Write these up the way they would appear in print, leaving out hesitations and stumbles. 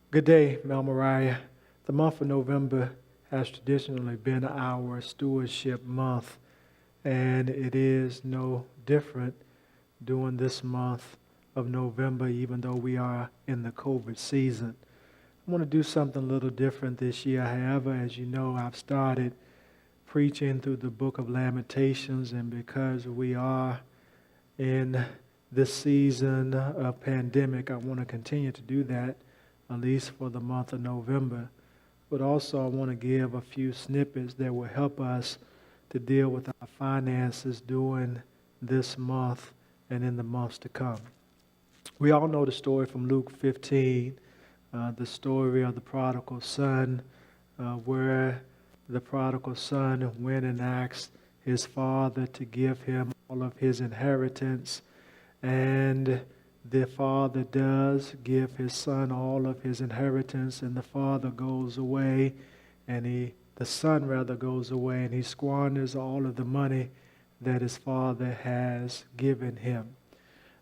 Good day, Mel Mariah. The month of November has traditionally been our stewardship month, and it is no different during this month of November, even though we are in the COVID season. I want to do something a little different this year. However, as you know, I've started preaching through the book of Lamentations, and because we are in this season of pandemic, I want to continue to do that, at least for the month of November. But also I want to give a few snippets that will help us to deal with our finances during this month and in the months to come. We all know the story from Luke 15, the story of the prodigal son, where the prodigal son went and asked his father to give him all of his inheritance, and the father does give his son all of his inheritance, and the father goes away, and the son rather goes away, and he squanders all of the money that his father has given him.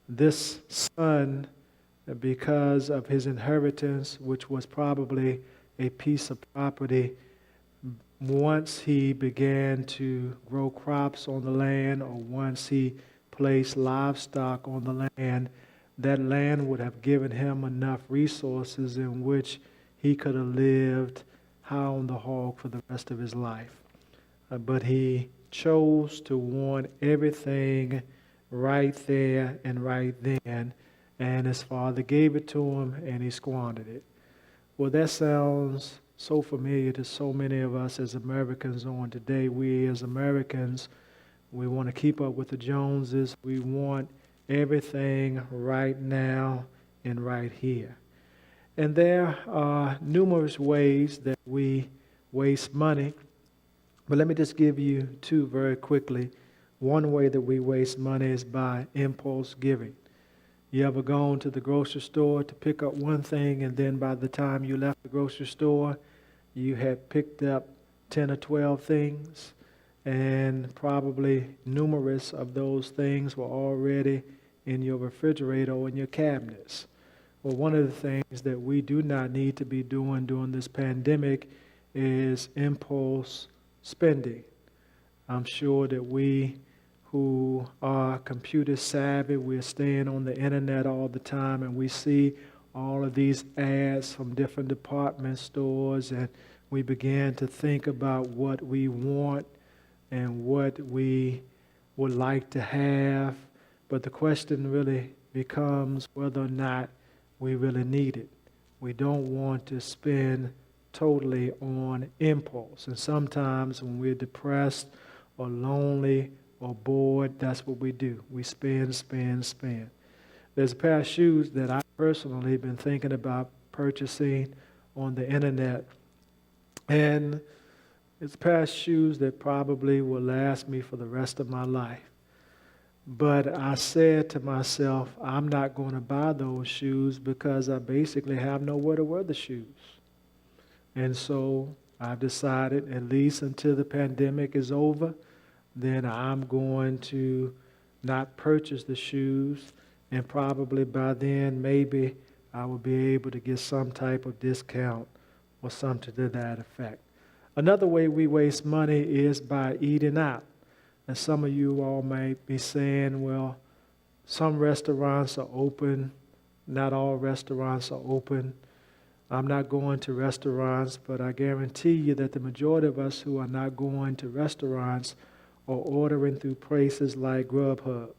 This son, because of his inheritance, which was probably a piece of property, once he began to grow crops on the land, or once he placed livestock on the land, that land would have given him enough resources in which he could have lived high on the hog for the rest of his life. But he chose to want everything right there and right then, and his father gave it to him, and he squandered it. Well, that sounds so familiar to so many of us as Americans on today. We as Americans, we want to keep up with the Joneses. We want everything right now and right here. And there are numerous ways that we waste money. But let me just give you two very quickly. One way that we waste money is by impulse giving. You ever gone to the grocery store to pick up one thing, and then by the time you left the grocery store, you had picked up 10 or 12 things, and probably numerous of those things were already in your refrigerator or in your cabinets? Well, one of the things that we do not need to be doing during this pandemic is impulse spending. I'm sure that we who are computer savvy, we're staying on the internet all the time, and we see all of these ads from different department stores, and we begin to think about what we want and what we would like to have. But the question really becomes whether or not we really need it. We don't want to spend totally on impulse. And sometimes when we're depressed or lonely or bored, that's what we do. We spend, spend, spend. There's a pair of shoes that I personally have been thinking about purchasing on the internet. And it's a pair of shoes that probably will last me for the rest of my life. But I said to myself, I'm not going to buy those shoes because I basically have nowhere to wear the shoes. And so I've decided, at least until the pandemic is over, then I'm going to not purchase the shoes. And probably by then, maybe I will be able to get some type of discount or something to that effect. Another way we waste money is by eating out. And some of you all may be saying, well, some restaurants are open, not all restaurants are open. I'm not going to restaurants, but I guarantee you that the majority of us who are not going to restaurants are ordering through places like Grubhub.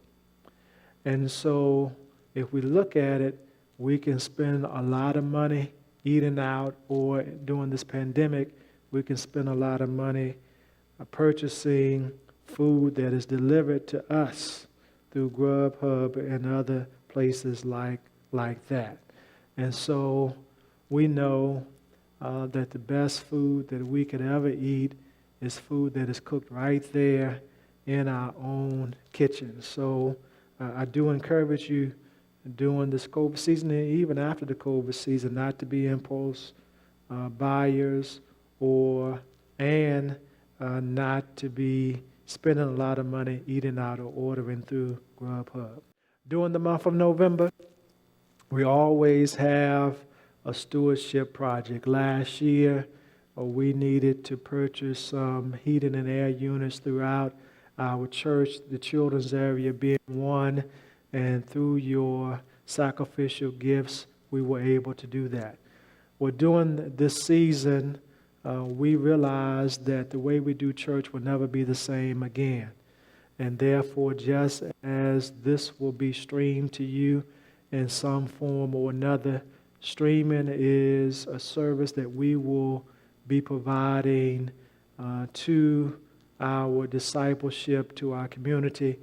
And so if we look at it, we can spend a lot of money eating out, or during this pandemic, we can spend a lot of money purchasing food that is delivered to us through Grubhub and other places like that. And so we know that the best food that we could ever eat is food that is cooked right there in our own kitchen. So I do encourage you during this COVID season, and even after the COVID season, not to be impulse buyers and not to be spending a lot of money eating out or ordering through Grubhub. During the month of November, we always have a stewardship project. Last year, we needed to purchase some heating and air units throughout our church, the children's area being one, and through your sacrificial gifts, we were able to do that. Well, during this season, we realized that the way we do church will never be the same again. And therefore, just as this will be streamed to you in some form or another, streaming is a service that we will be providing to our discipleship, to our community,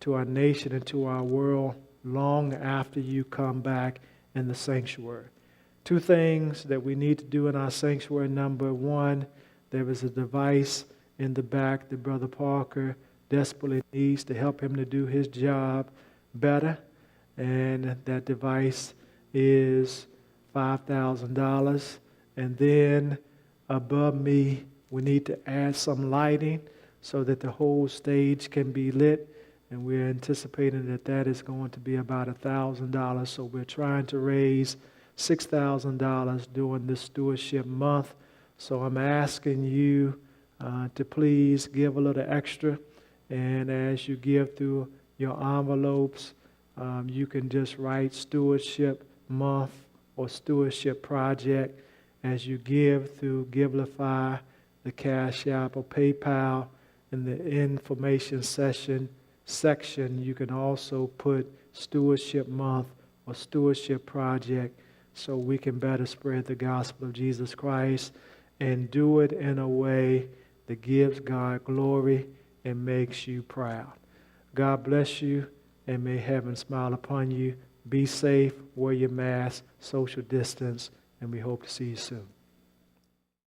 to our nation, and to our world long after you come back in the sanctuary. Two things that we need to do in our sanctuary. Number one, there is a device in the back that Brother Parker desperately needs to help him to do his job better. And that device is $5,000. And then above me, we need to add some lighting so that the whole stage can be lit. And we're anticipating that that is going to be about $1,000. So we're trying to raise $6,000 during this stewardship month. So I'm asking you to please give a little extra. And as you give through your envelopes, you can just write Stewardship Month or Stewardship Project. As you give through Givelify, the Cash App, or PayPal, in the information section, you can also put Stewardship Month or Stewardship Project so we can better spread the gospel of Jesus Christ and do it in a way that gives God glory and makes you proud. God bless you, and may heaven smile upon you. Be safe, wear your mask, social distance, and we hope to see you soon.